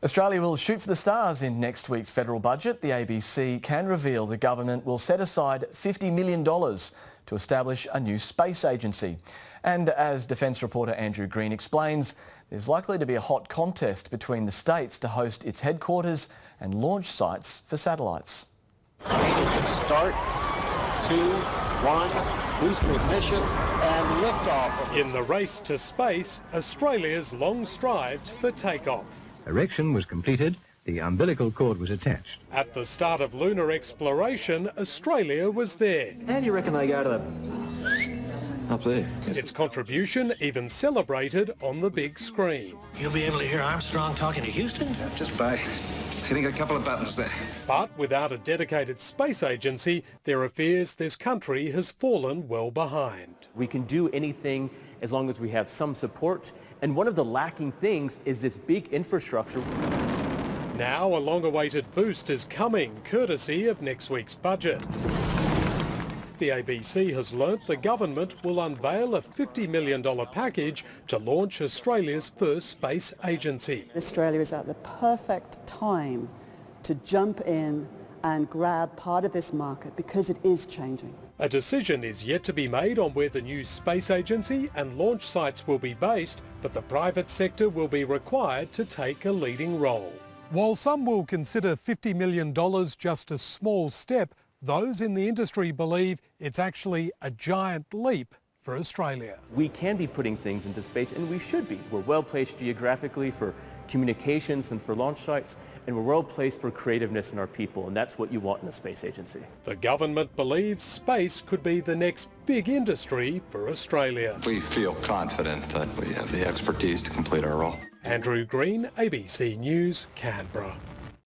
Australia will shoot for the stars in next week's federal budget. The ABC can reveal the government will set aside $50 million to establish a new space agency. And as Defence reporter Andrew Green explains, there's likely to be a hot contest between the states to host its headquarters and launch sites for satellites. Start, 2, 1, booster ignition and liftoff. In the race to space, Australia's long strived for takeoff. Erection was completed, the umbilical cord was attached. At the start of lunar exploration, Australia was there. How do you reckon they go to up there? Its contribution even celebrated on the big screen. You'll be able to hear Armstrong talking to Houston? Just by hitting a couple of buttons there. But without a dedicated space agency, there are fears this country has fallen well behind. We can do anything as long as we have some support, and one of the lacking things is this big infrastructure. Now a long-awaited boost is coming, courtesy of next week's budget. The ABC has learnt the government will unveil a $50 million package to launch Australia's first space agency. Australia is at the perfect time to jump in and grab part of this market because it is changing. A decision is yet to be made on where the new space agency and launch sites will be based, but the private sector will be required to take a leading role. While some will consider $50 million just a small step, those in the industry believe it's actually a giant leap for Australia. We can be putting things into space, and we should be. We're well placed geographically for communications and for launch sites, and we're well placed for creativeness in our people, and that's what you want in a space agency. The government believes space could be the next big industry for Australia. We feel confident that we have the expertise to complete our role. Andrew Green, ABC News, Canberra.